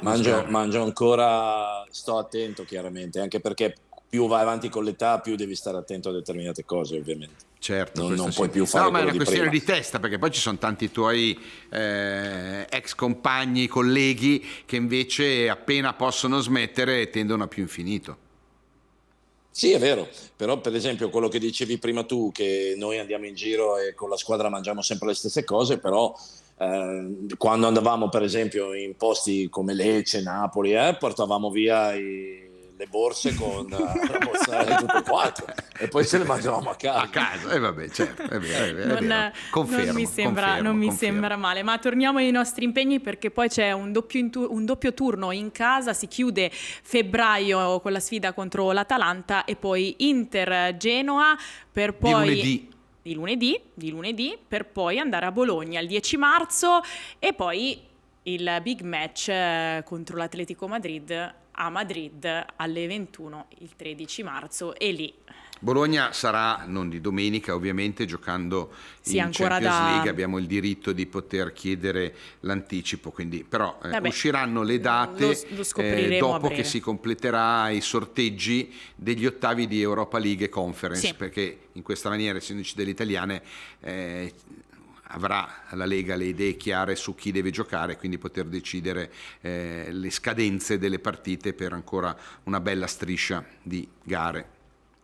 perfetto. mangio ancora, sto attento chiaramente, anche perché più vai avanti con l'età, più devi stare attento a determinate cose, ovviamente. Certo, Non, questo non sì. puoi più fare No, ma è quello una di questione prima. di testa, perché poi ci sono tanti tuoi ex compagni, colleghi, che invece appena possono smettere tendono a più infinito. Sì, è vero, però per esempio quello che dicevi prima tu, che noi andiamo in giro e con la squadra mangiamo sempre le stesse cose, però quando andavamo per esempio in posti come Lecce, Napoli, portavamo via le borse con la borsa e tutto quanto, e poi ce le mangiavamo a casa. A casa, e vabbè, certo, è vero, è vero. Non, Confermo, non mi sembra, non mi confermo. sembra male, ma torniamo ai nostri impegni, perché poi c'è un doppio turno in casa. Si chiude febbraio con la sfida contro l'Atalanta e poi Inter-Genoa per poi... Di lunedì, per poi andare a Bologna il 10 marzo e poi il big match contro l'Atletico Madrid a Madrid alle 21 il 13 marzo, e lì Bologna sarà, non di domenica ovviamente, giocando Sì, in ancora Champions da- League, abbiamo il diritto di poter chiedere l'anticipo, quindi, però Vabbè, usciranno le date lo scopriremo a dopo breve. che si completerà i sorteggi degli ottavi di Europa League e Conference, Sì. perché in questa maniera, essendoci delle italiane, avrà la Lega le idee chiare su chi deve giocare, quindi poter decidere le scadenze delle partite per ancora una bella striscia di gare.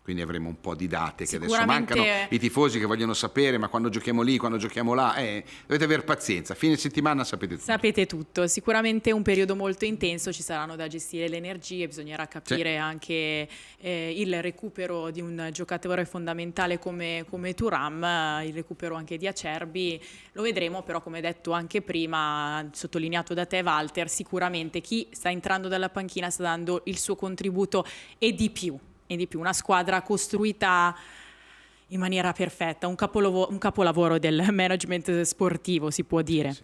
Quindi avremo un po' di date che adesso Sicuramente- mancano, i tifosi che vogliono sapere, ma quando giochiamo lì, quando giochiamo là, dovete avere pazienza, fine settimana sapete tutto. Sapete tutto, sicuramente un periodo molto intenso, ci saranno da gestire le energie, bisognerà capire Sì. anche il recupero di un giocatore fondamentale come Thuram, il recupero anche di Acerbi, lo vedremo, però come detto anche prima, sottolineato da te Walter, sicuramente chi sta entrando dalla panchina sta dando il suo contributo e di più, una squadra costruita in maniera perfetta, un capolavoro del management sportivo, si può dire.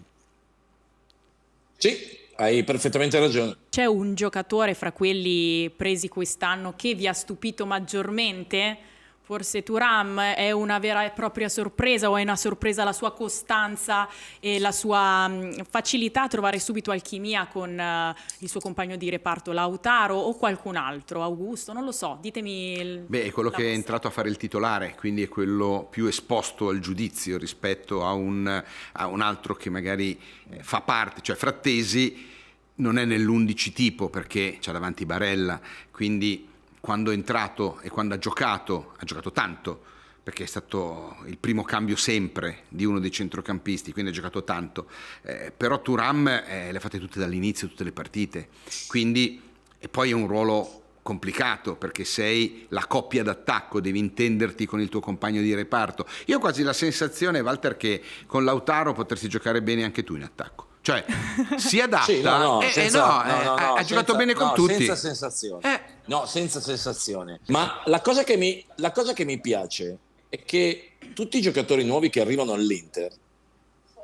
Sì, hai perfettamente ragione. C'è un giocatore fra quelli presi quest'anno che vi ha stupito maggiormente? Forse Thuram è una vera e propria sorpresa, o è una sorpresa la sua costanza e la sua facilità a trovare subito alchimia con il suo compagno di reparto Lautaro, o qualcun altro, Augusto, non lo so, ditemi. Beh, è quello la che è vostra. entrato a fare il titolare, quindi è quello più esposto al giudizio rispetto a un altro che magari fa parte, cioè Frattesi non è nell'11 tipo perché c'ha davanti Barella, quindi quando è entrato e quando ha giocato tanto, perché è stato il primo cambio sempre di uno dei centrocampisti, quindi ha giocato tanto, però Thuram le ha fatte tutte dall'inizio, tutte le partite, quindi, e poi è un ruolo complicato perché sei la coppia d'attacco, devi intenderti con il tuo compagno di reparto. Io ho quasi la sensazione, Walter, che con Lautaro potresti giocare bene anche tu in attacco. Cioè, si adatta, Sì, no, ha giocato bene con tutti. Senza sensazione. No, senza sensazione. Ma la cosa che mi piace è che tutti i giocatori nuovi che arrivano all'Inter,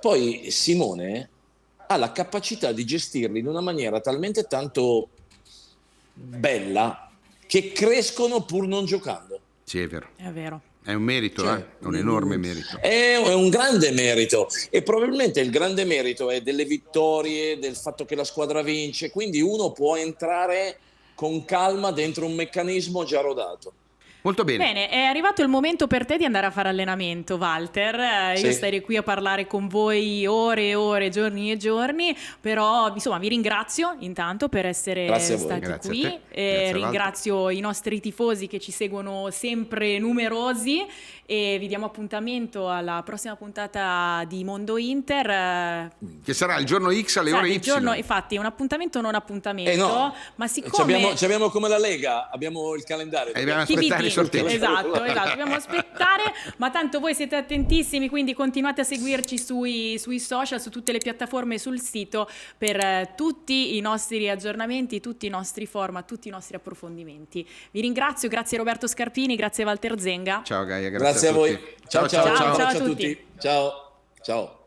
poi Simone ha la capacità di gestirli in una maniera talmente tanto bella che crescono pur non giocando. Sì, è vero. È vero. È un merito, Cioè, è un enorme merito. È un grande merito, e probabilmente il grande merito è delle vittorie, del fatto che la squadra vince, quindi uno può entrare con calma dentro un meccanismo già rodato. Molto bene. Bene, è arrivato il momento per te di andare a fare allenamento, Walter. Io Sì. starei qui a parlare con voi ore e ore, giorni e giorni, però insomma vi ringrazio intanto per essere Grazie a voi. stati Grazie a qui. te. Grazie a Walter. Ringrazio i nostri tifosi che ci seguono sempre numerosi e vi diamo appuntamento alla prossima puntata di Mondo Inter. Che sarà il giorno X alle ore Y. Infatti, un appuntamento non appuntamento, no. ma siccome... Ci abbiamo come la Lega, abbiamo il calendario. Dobbiamo aspettare i sorteggi. Esatto, dobbiamo aspettare, ma tanto voi siete attentissimi, quindi continuate a seguirci sui social, su tutte le piattaforme, sul sito, per tutti i nostri aggiornamenti, tutti i nostri format, tutti i nostri approfondimenti. Vi ringrazio, grazie Roberto Scarpini, grazie Walter Zenga. Ciao Gaia, Grazie a voi. tutti. Ciao a Ciao a tutti. Ciao.